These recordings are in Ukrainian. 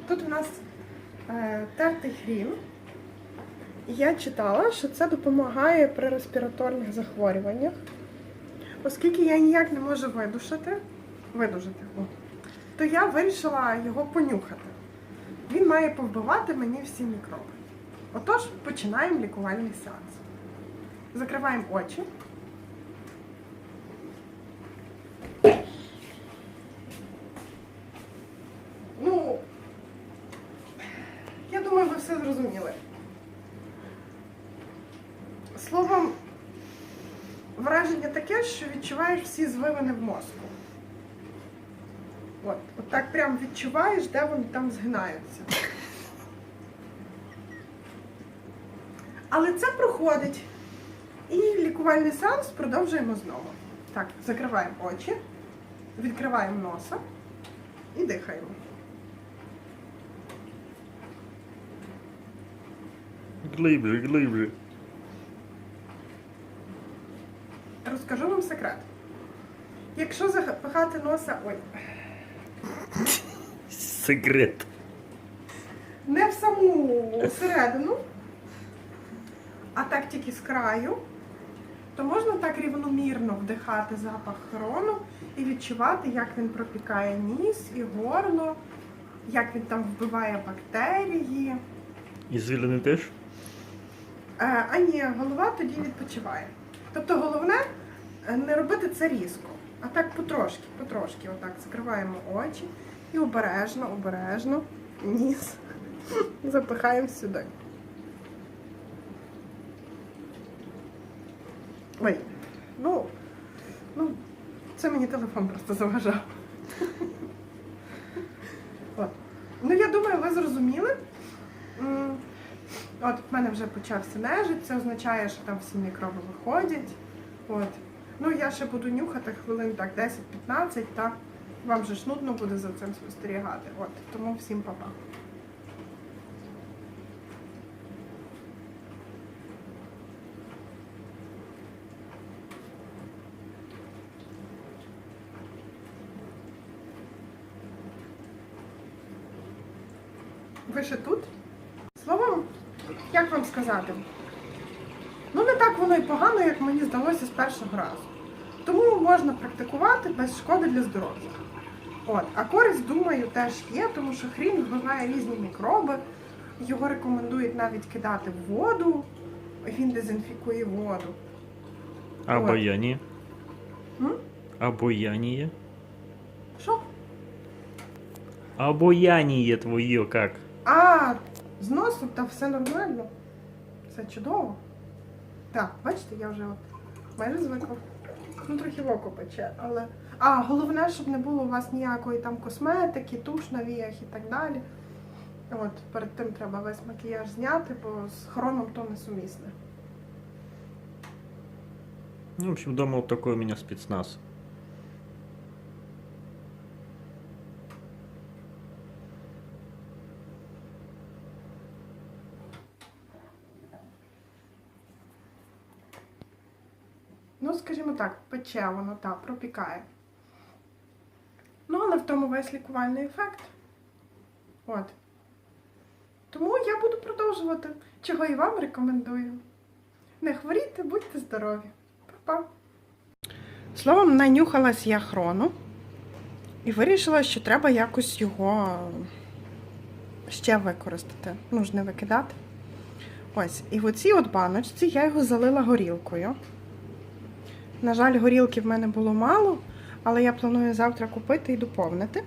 Тут у нас тертий хрін. Я читала, що це допомагає при респіраторних захворюваннях. Оскільки я ніяк не можу видужати, то я вирішила його понюхати. Він має повбивати мені всі мікроби. Отож, починаємо лікувальний сеанс. Закриваємо очі. Ну, я думаю, ви все зрозуміли. Словом, враження таке, що відчуваєш всі звивини в мозку. От так прям відчуваєш, де вони там згинаються. Але це проходить. І лікувальний сеанс продовжуємо знову. Так, закриваємо очі, відкриваємо носа і дихаємо. Глибше. Розкажу вам секрет. Якщо запихати носа... Ой. Секрет. Не в саму середину, а так тільки з краю, то можна так рівномірно вдихати запах хрону і відчувати, як він пропікає ніс і горло, як він там вбиває бактерії. І звілини теж? А ні, голова тоді відпочиває. Тобто головне не робити це різко, а так потрошки, отак закриваємо очі і обережно ніс запихаємо сюди. Ой, ну, це мені телефон просто заважав. От. Ну, я думаю, ви зрозуміли. От, в мене вже почався нежить, це означає, що там всі мікроби виходять. От. Ну, я ще буду нюхати хвилин так 10-15, так? Вам же ж нудно буде за цим спостерігати. От, тому всім па-па. Ви ще тут? Словом, як вам сказати? Ну, не так воно і погано, як мені здалося з першого разу. Тому можна практикувати без шкоди для здоров'я. От. А користь, думаю, теж є, тому що хрін вбиває різні мікроби. Його рекомендують навіть кидати в воду. Він дезінфікує воду. Обаяние. Обаяние. Що? Обаяние твоє як? А, з носом та все нормально. Все чудово. Так, бачите, я вже майже звикла. Ну, трохи в око пече, але... А, головне, щоб не було у вас ніякої там косметики, туш на віях і так далі. От, перед тим треба весь макіяж зняти, бо з хроном то несумісне. Ну, в общем, думал, такой у меня спецназ. Ну, скажімо так, пече воно, так, пропікає. Ну, але в тому весь лікувальний ефект. От. Тому я буду продовжувати, чого і вам рекомендую. Не хворійте, будьте здорові. Па-па. Словом, нанюхалась я хрону і вирішила, що треба якось його ще використати. Ну ж не викидати. Ось. І в оцій от баночці я його залила горілкою. На жаль, горілки в мене було мало, але я планую завтра купити і доповнити.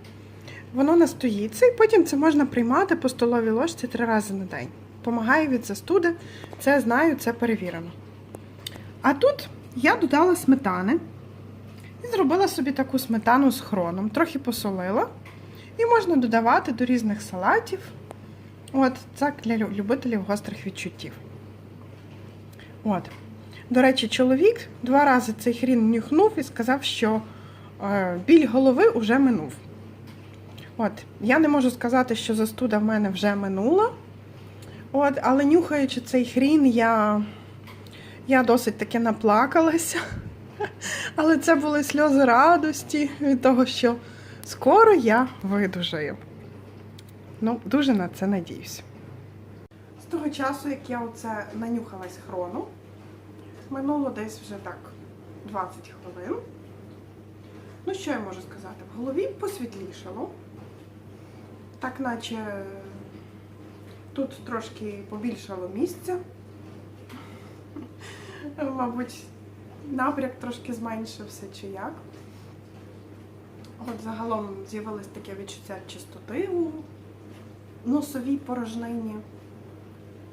Воно настоїться, і потім це можна приймати по столовій ложці 3 рази на день. Помагає від застуди, це знаю, це перевірено. А тут я додала сметани і зробила собі таку сметану з хроном. Трохи посолила. І можна додавати до різних салатів. От, це для любителів гострих відчуттів. От. До речі, чоловік 2 рази цей хрін нюхнув і сказав, що біль голови вже минув. От, я не можу сказати, що застуда в мене вже минула. От, але нюхаючи цей хрін, я досить таки наплакалася. Але це були сльози радості від того, що скоро я видужаю. Ну, дуже на це надіюсь. З того часу, як я оце нанюхалась хрону, минуло десь вже так 20 хвилин. Ну, що я можу сказати? В голові посвітлішало. Так наче тут трошки побільшало місця. Мабуть, напряг трошки зменшився чи як. От загалом з'явилось таке відчуття чистоти у носовій порожнині.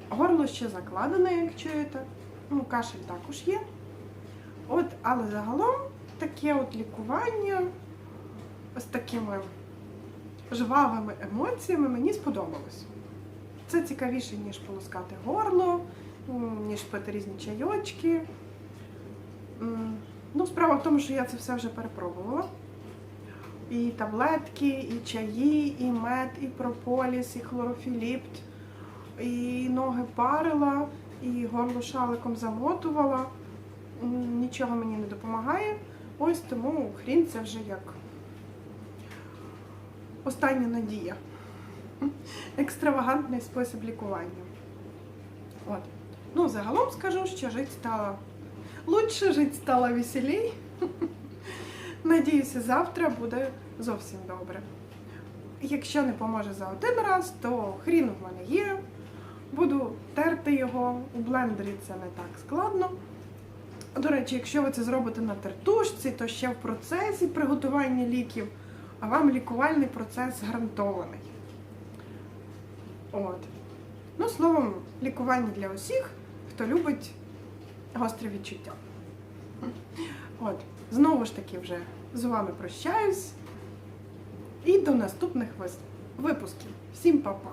Горло ще закладене, як чуєте. Ну, кашель також є. От, але загалом таке от лікування з такими жвавими емоціями мені сподобалось. Це цікавіше, ніж полоскати горло, ніж пити різні чайочки. Ну, справа в тому, що я це все вже перепробувала. І таблетки, і чаї, і мед, і прополіс, і хлорофіліпт, і ноги парила, і горло шаликом замотувала. Нічого мені не допомагає. Ось тому хрін це вже як остання надія. Екстравагантний спосіб лікування. От. Ну, загалом скажу, що жить стало лучше, жить стало веселей. Надіюся, завтра буде зовсім добре. Якщо не поможе за один раз, то хрін в мене є. Буду терти його, у блендері це не так складно. До речі, якщо ви це зробите на тертушці, то ще в процесі приготування ліків, а вам лікувальний процес гарантований. От. Ну, словом, лікування для усіх, хто любить гострі відчуття. От. Знову ж таки вже з вами прощаюсь. І до наступних випусків. Всім па-па!